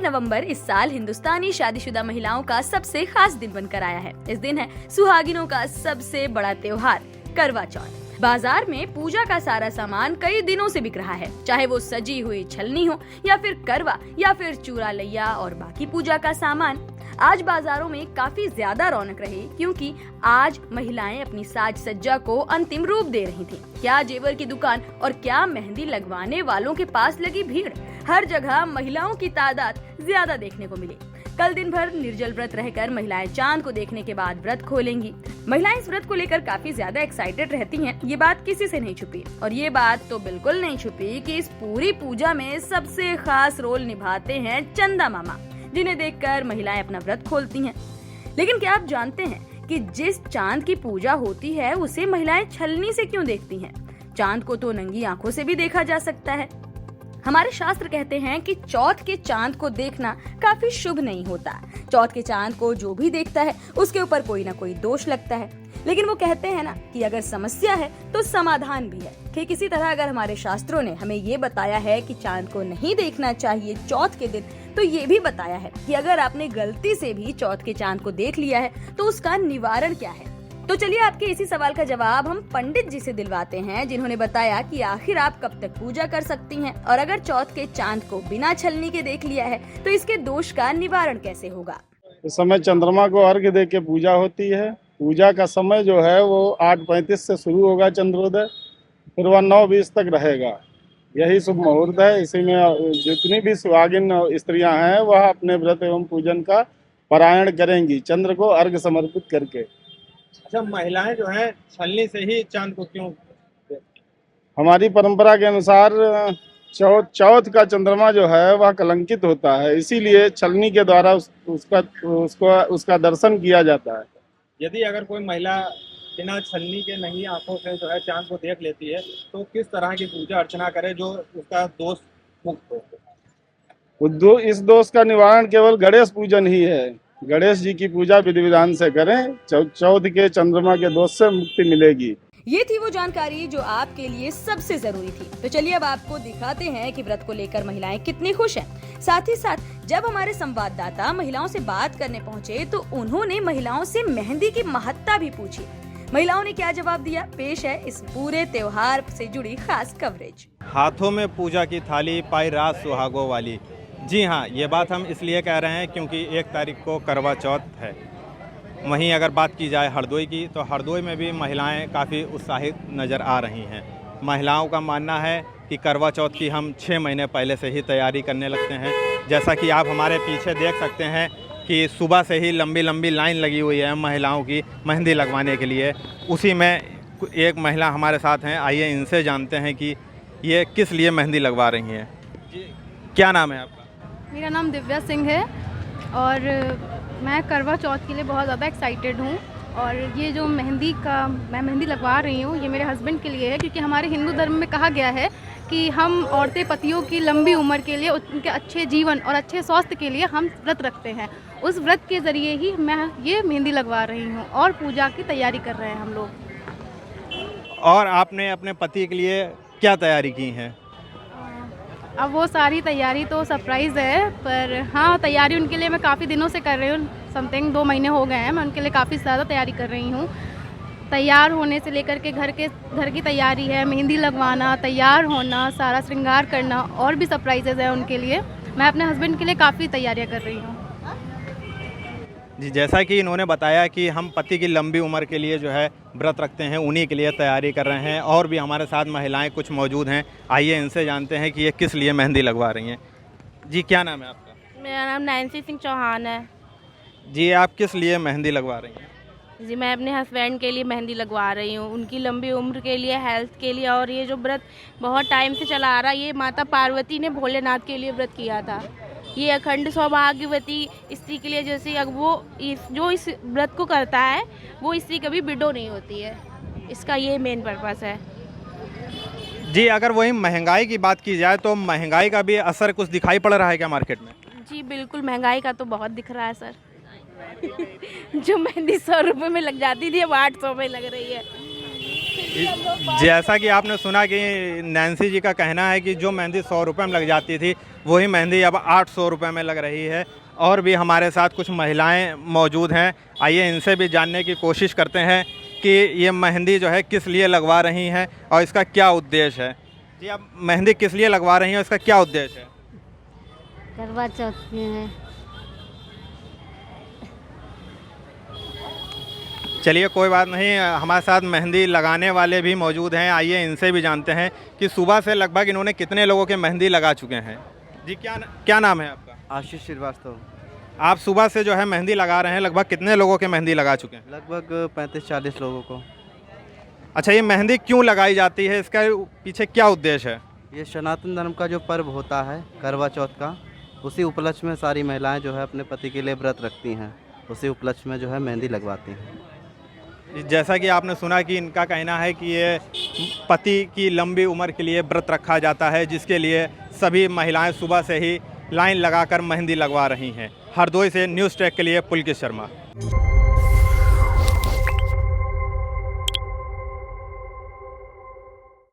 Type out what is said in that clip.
नवंबर इस साल हिंदुस्तानी शादीशुदा महिलाओं का सबसे खास दिन बनकर आया है। इस दिन है सुहागिनों का सबसे बड़ा त्योहार करवा चौथ। बाजार में पूजा का सारा सामान कई दिनों से बिक रहा है, चाहे वो सजी हुई छलनी हो या फिर करवा या फिर चूरा लैया और बाकी पूजा का सामान। आज बाजारों में काफी ज्यादा रौनक रही, क्योंकि आज महिलाएं अपनी साज सज्जा को अंतिम रूप दे रही थीं। क्या जेवर की दुकान और क्या मेहंदी लगवाने वालों के पास लगी भीड़। हर जगह महिलाओं की तादाद ज्यादा देखने को मिली। कल दिन भर निर्जल व्रत रहकर महिलाएं चांद को देखने के बाद व्रत खोलेंगी। महिलाएं इस व्रत को लेकर काफी ज्यादा एक्साइटेड रहती हैं। ये बात किसी से नहीं छुपी, और ये बात तो बिल्कुल नहीं छुपी कि इस पूरी पूजा में सबसे खास रोल निभाते हैं चंदा मामा, जिन्हें देखकर महिलाएं अपना व्रत खोलती हैं। लेकिन क्या आप जानते हैं कि जिस चांद की पूजा होती है उसे महिलाएं छलनी से क्यों देखती हैं? चांद को तो नंगी आंखों से भी देखा जा सकता है। हमारे शास्त्र कहते हैं कि चौथ के चांद को देखना काफी शुभ नहीं होता। चौथ के चांद को जो भी देखता है उसके ऊपर कोई ना कोई दोष लगता है। लेकिन वो कहते हैं ना कि अगर समस्या है तो समाधान भी है। ठीक इसी तरह अगर हमारे शास्त्रों ने हमें ये बताया है कि चांद को नहीं देखना चाहिए चौथ के दिन, तो ये भी बताया है कि अगर आपने गलती से भी चौथ के चांद को देख लिया है तो उसका निवारण क्या है। तो चलिए आपके इसी सवाल का जवाब हम पंडित जी से दिलवाते हैं, जिन्होंने बताया कि आखिर आप कब तक पूजा कर सकती हैं, और अगर चौथ के चांद को बिना छलनी के देख लिया है तो इसके दोष का निवारण कैसे होगा। इस समय चंद्रमा को अर्घ्य दे के पूजा होती है। पूजा का समय जो है वो 8:35 से शुरू होगा चंद्रोदय, फिर वह 9:20 तक रहेगा। यही शुभ मुहूर्त है। इसी में जितनी भी सुहागिन स्त्रियां हैं वह अपने व्रत एवं पूजन का पारायण करेंगी, चंद्र को अर्घ्य समर्पित करके। अच्छा, महिलाएं जो हैं छलनी से ही चांद को क्यों? हमारी परंपरा के अनुसार चौथ का चंद्रमा जो है वह कलंकित होता है, इसीलिए छलनी के द्वारा उसका दर्शन किया जाता है। यदि अगर कोई महिला बिना छलनी के नंगी आंखों से जो है चांद को देख लेती है तो किस तरह की पूजा अर्चना करे जो उसका दोष मुक्त हो? इस दोष का निवारण केवल गणेश पूजन ही है। गणेश जी की पूजा विधि विधान से करें, चौथ के चंद्रमा के दोष से मुक्ति मिलेगी। ये थी वो जानकारी जो आपके लिए सबसे जरूरी थी। तो चलिए अब आपको दिखाते हैं कि व्रत को लेकर महिलाएं कितनी खुश हैं। साथ ही साथ जब हमारे संवाददाता महिलाओं से बात करने पहुंचे तो उन्होंने महिलाओं से मेहंदी की महत्ता भी पूछी। महिलाओं ने क्या जवाब दिया, पेश है इस पूरे त्योहार से जुड़ी खास कवरेज। हाथों में पूजा की थाली, पाई रात सुहागों वाली। जी हाँ, ये बात हम इसलिए कह रहे हैं क्योंकि 1 तारीख को करवा चौथ है। वहीं अगर बात की जाए हरदोई की, तो हरदोई में भी महिलाएं काफ़ी उत्साहित नज़र आ रही हैं। महिलाओं का मानना है कि करवा चौथ की हम 6 महीने पहले से ही तैयारी करने लगते हैं। जैसा कि आप हमारे पीछे देख सकते हैं कि सुबह से ही लंबी लंबी लाइन लगी हुई है महिलाओं की मेहंदी लगवाने के लिए। उसी में एक महिला हमारे साथ हैं, आइए इनसे जानते हैं कि ये किस लिए मेहंदी लगवा रही हैं। क्या नाम है आपका? मेरा नाम दिव्या सिंह है और मैं करवा चौथ के लिए बहुत ज़्यादा एक्साइटेड हूँ। और ये जो मैं मेहंदी लगवा रही हूँ ये मेरे हस्बैंड के लिए है, क्योंकि हमारे हिंदू धर्म में कहा गया है कि हम औरतें पतियों की लंबी उम्र के लिए, उनके अच्छे जीवन और अच्छे स्वास्थ्य के लिए हम व्रत रखते हैं। उस व्रत के ज़रिए ही मैं ये मेहंदी लगवा रही हूँ और पूजा की तैयारी कर रहे हैं हम लोग। और आपने अपने पति के लिए क्या तैयारी की है? अब वो सारी तैयारी तो सरप्राइज़ है, पर हाँ तैयारी उनके लिए मैं काफ़ी दिनों से कर रही हूँ। समथिंग 2 महीने हो गए हैं, मैं उनके लिए काफ़ी ज़्यादा तैयारी कर रही हूँ। तैयार होने से लेकर के घर की तैयारी है, मेहंदी लगवाना, तैयार होना, सारा श्रृंगार करना, और भी सरप्राइजेज़ है उनके लिए। मैं अपने हस्बैंड के लिए काफ़ी तैयारियाँ कर रही हूँ। जी, जैसा कि इन्होंने बताया कि हम पति की लंबी उम्र के लिए जो है व्रत रखते हैं, उन्हीं के लिए तैयारी कर रहे हैं। और भी हमारे साथ महिलाएं कुछ मौजूद हैं, आइए इनसे जानते हैं कि ये किस लिए मेहंदी लगवा रही हैं। जी, क्या नाम है आपका? मेरा नाम नैन्सी सिंह चौहान है। जी, आप किस लिए मेहंदी लगवा रही हैं? जी, मैं अपने हस्बैंड के लिए मेहंदी लगवा रही हूँ, उनकी लंबी उम्र के लिए, हेल्थ के लिए। और ये जो व्रत बहुत टाइम से चला आ रहा है, ये माता पार्वती ने भोलेनाथ के लिए व्रत किया था। ये अखंड सौभाग्यवती स्त्री के लिए, जैसे जो इस व्रत को करता है वो स्त्री कभी विडो नहीं होती है। इसका ये मेन पर्पस है। जी, अगर वही महंगाई की बात की जाए तो महंगाई का भी असर कुछ दिखाई पड़ रहा है क्या मार्केट में? जी बिल्कुल, महंगाई का तो बहुत दिख रहा है सर। जो मेहंदी 100 रुपये में लग जाती थी अब 800 में लग रही है। जैसा कि आपने सुना कि नैन्सी जी का कहना है कि जो मेहंदी 100 रुपये में लग जाती थी वही मेहंदी अब 800 रुपये में लग रही है। और भी हमारे साथ कुछ महिलाएं मौजूद हैं, आइए इनसे भी जानने की कोशिश करते हैं कि ये मेहंदी जो है किस लिए लगवा रही हैं और इसका क्या उद्देश्य है। जी, आप मेहंदी किस लिए लगवा रही हैं और इसका क्या उद्देश्य है? करवा चौथ में है। चलिए कोई बात नहीं, हमारे साथ मेहंदी लगाने वाले भी मौजूद हैं, आइए इनसे भी जानते हैं कि सुबह से लगभग इन्होंने कितने लोगों के मेहंदी लगा चुके हैं। जी, क्या नाम है आपका? आशीष श्रीवास्तव। आप सुबह से जो है मेहंदी लगा रहे हैं, लगभग कितने लोगों के मेहंदी लगा चुके हैं? लगभग 35-40 लोगों को। अच्छा, ये मेहंदी क्यों लगाई जाती है, इसका पीछे क्या उद्देश्य है? ये सनातन धर्म का जो पर्व होता है करवा चौथ का, उसी उपलक्ष्य में सारी महिलाएं जो है अपने पति के लिए व्रत रखती हैं, उसी उपलक्ष्य में जो है मेहंदी लगवाती हैं। जैसा कि आपने सुना कि इनका कहना है कि ये पति की लंबी उम्र के लिए व्रत रखा जाता है, जिसके लिए सभी महिलाएं सुबह से ही लाइन लगाकर मेहंदी लगवा रही हैं। हरदोई से न्यूज़ ट्रैक के लिए पुलकित शर्मा।